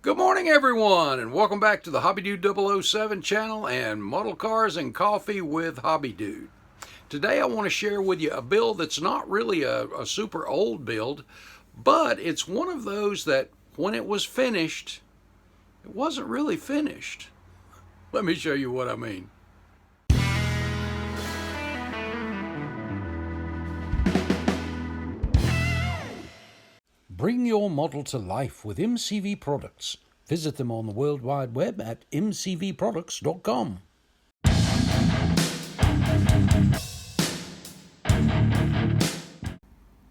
Good morning, everyone, and welcome back to the Hobbydude 007 channel and Model Cars and Coffee with Hobbydude. Today I want to share with you a build that's not really a super old build, but it's one of those that when it was finished, it wasn't really finished. Let me show you what I mean. Bring your model to life with MCV products. Visit them on the World Wide Web at mcvproducts.com.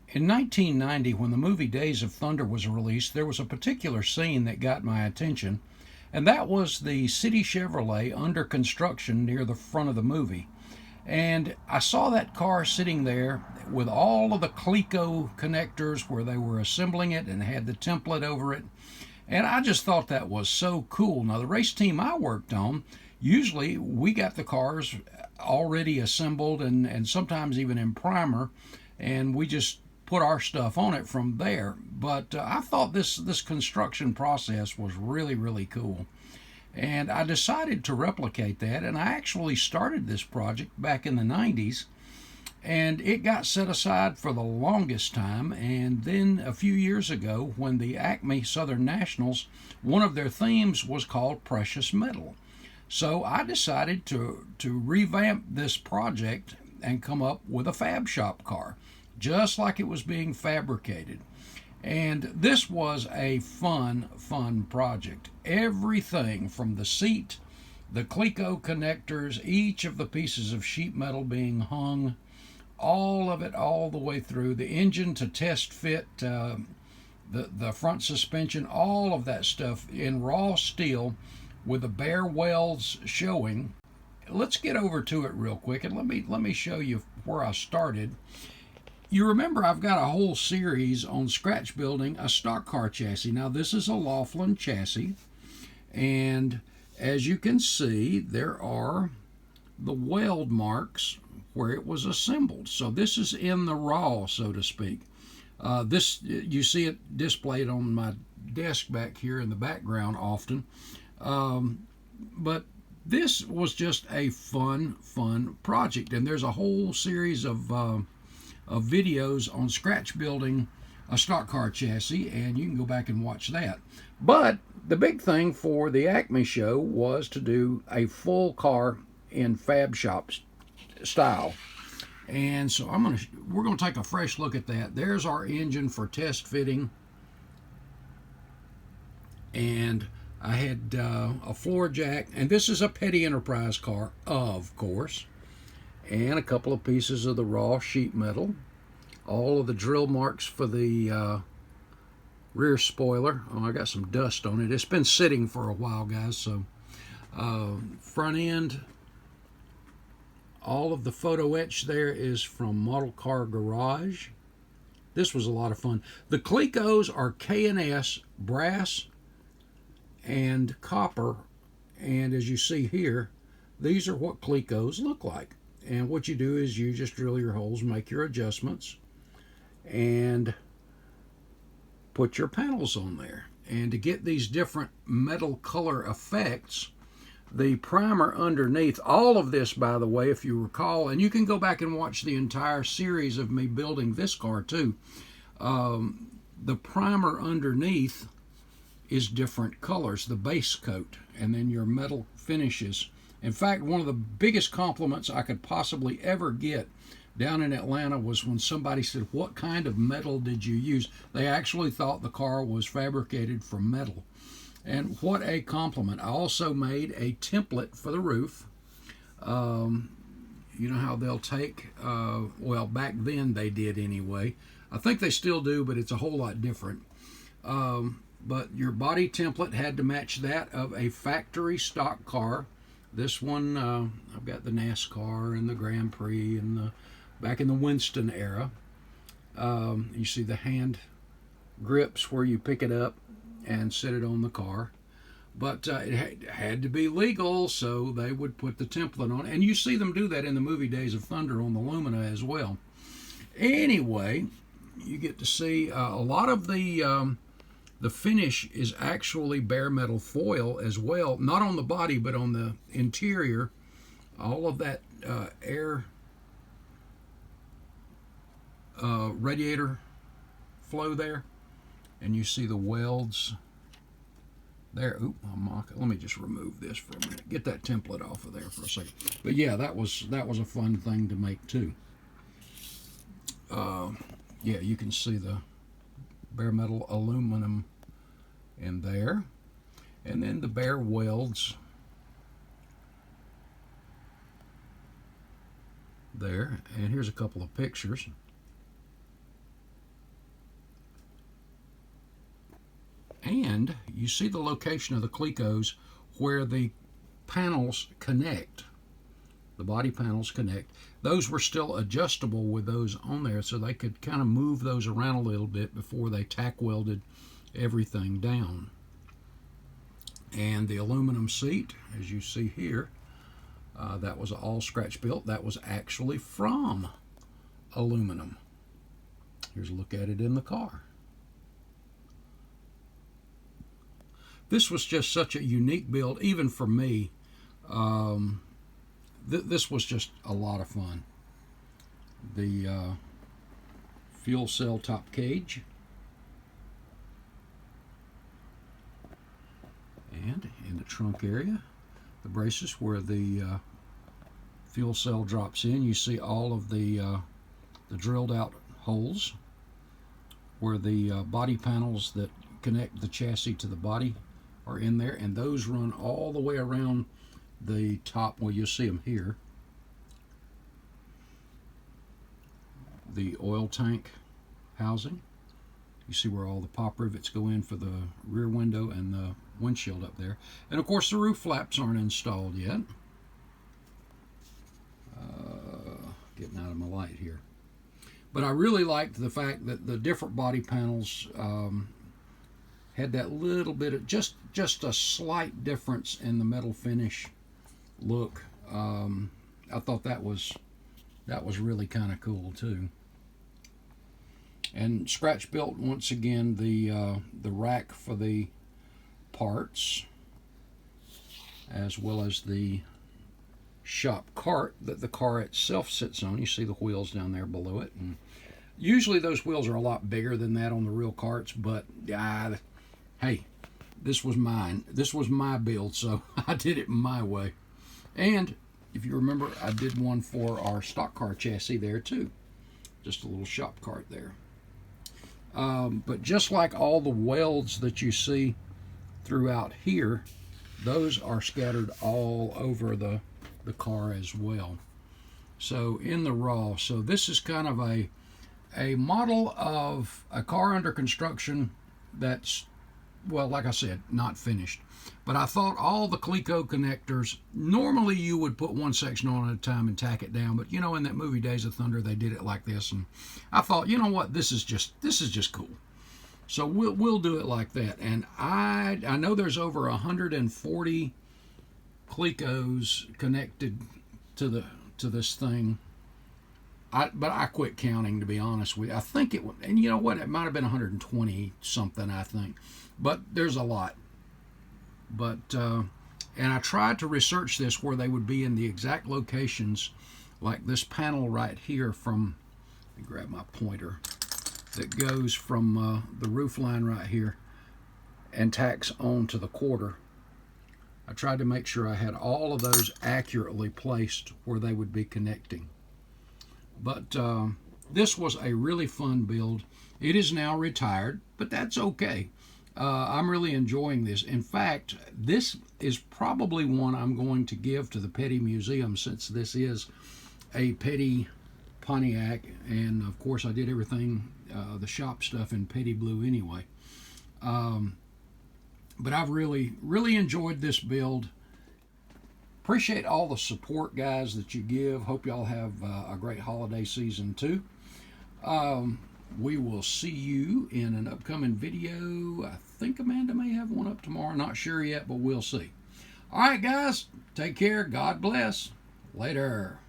In 1990, when the movie Days of Thunder was released, there was a particular scene that got my attention, and that was the City Chevrolet under construction near the front of the movie. And I saw that car sitting there with all of the Cleco connectors where they were assembling it and had the template over it. And I just thought that was so cool. Now, the race team I worked on, usually we got the cars already assembled and sometimes even in primer, and we just put our stuff on it from there. But I thought this construction process was really, really cool. And I decided to replicate that, and I actually started this project back in the 90s, and it got set aside for the longest time. And then a few years ago, when the Acme Southern Nationals, one of their themes was called Precious Metal. So I decided to revamp this project and come up with a fab shop car, just like it was being fabricated. And this was a fun project. Everything from the seat, the Cleco connectors, each of the pieces of sheet metal being hung, all of it all the way through, the engine to test fit, the front suspension, all of that stuff in raw steel with the bare welds showing. Let's get over to it real quick, and let me show you where I started. You remember I've got a whole series on scratch building a stock car chassis. Now this is a Laughlin chassis, and as you can see, there are the weld marks where it was assembled. So this is in the raw, so to speak. You see it displayed on my desk back here in the background often. But this was just a fun project, and there's a whole series of videos on scratch building a stock car chassis, and you can go back and watch that. But the big thing for the Acme show was to do a full car in fab shop style, and so we're gonna take a fresh look at that. There's our engine for test fitting, and I had a floor jack, and this is a Petty Enterprise car, of course, and a couple of pieces of the raw sheet metal, all of the drill marks for the rear spoiler. Oh, I got some dust on it. It's been sitting for a while, guys. So front end, all of the photo etch there is from Model Car Garage. This was a lot of fun. The Clecos are K&S brass and copper, and as you see here, these are what Clecos look like. And what you do is you just drill your holes, make your adjustments, and put your panels on there. And to get these different metal color effects, the primer underneath, all of this, by the way, if you recall, and you can go back and watch the entire series of me building this car too, the primer underneath is different colors, the base coat, and then your metal finishes. In fact, one of the biggest compliments I could possibly ever get down in Atlanta was when somebody said, "What kind of metal did you use?" They actually thought the car was fabricated from metal. And what a compliment. I also made a template for the roof. You know how they'll take, well, back then they did anyway. I think they still do, but it's a whole lot different. But your body template had to match that of a factory stock car. This one, I've got the NASCAR and the Grand Prix and back in the Winston era. You see the hand grips where you pick it up and set it on the car. But it had to be legal, so they would put the template on. And you see them do that in the movie Days of Thunder on the Lumina as well. Anyway, you get to see a lot of the The finish is actually bare metal foil as well, not on the body but on the interior. All of that air radiator flow there, and you see the welds there. Oop, let me just remove this for a minute. Get that template off of there for a second. But yeah, that was a fun thing to make too. Yeah, you can see the bare metal aluminum in there, and then the bare welds there. And here's a couple of pictures. And you see the location of the Clecos where the panels connect. The body panels connect. Those were still adjustable with those on there, so they could kind of move those around a little bit before they tack welded everything down. And the aluminum seat, as you see here, that was all scratch built. That was actually from aluminum. Here's a look at it in the car. This was just such a unique build, even for me. This was just a lot of fun. The fuel cell top cage. And in the trunk area, the braces where the fuel cell drops in. You see all of the drilled out holes where the body panels that connect the chassis to the body are in there, and those run all the way around the top. Well, you'll see them here. The oil tank housing. You see where all the pop rivets go in for the rear window and the windshield up there. And of course the roof flaps aren't installed yet. Getting out of my light here. But I really liked the fact that the different body panels had that little bit of just a slight difference in the metal finish look. I thought that was really kind of cool too. And scratch built once again the rack for the parts, as well as the shop cart that the car itself sits on. You see the wheels down there below it, and usually those wheels are a lot bigger than that on the real carts, but hey, this was mine. This was my build, so I did it my way. And if you remember, I did one for our stock car chassis there too. Just a little shop cart there. But just like all the welds that you see throughout here, those are scattered all over the car as well. So in the raw, so this is kind of a model of a car under construction that's, well, like I said, not finished. But I thought all the Cleco connectors, normally you would put one section on at a time and tack it down, but you know, in that movie Days of Thunder, they did it like this, and I thought, you know what, this is just cool. So we'll do it like that. And I know there's over 140 Clecos connected to this thing. But I quit counting, to be honest with you. I think it, and you know what, it might have been 120 something, I think. But there's a lot. But and I tried to research this where they would be in the exact locations, like this panel right here from, let me grab my pointer, that goes from the roof line right here and tacks on to the quarter. I tried to make sure I had all of those accurately placed where they would be connecting. But this was a really fun build. It is now retired, but that's okay. I'm really enjoying this. In fact, this is probably one I'm going to give to the Petty Museum, since this is a Petty Pontiac, and of course I did everything, the shop stuff, in Petty blue anyway. But I've really enjoyed this build. Appreciate all the support, guys, that you give. Hope y'all have a great holiday season too. We will see you in an upcoming video. I think Amanda may have one up tomorrow. Not sure yet, but we'll see. All right, guys. Take care. God bless. Later.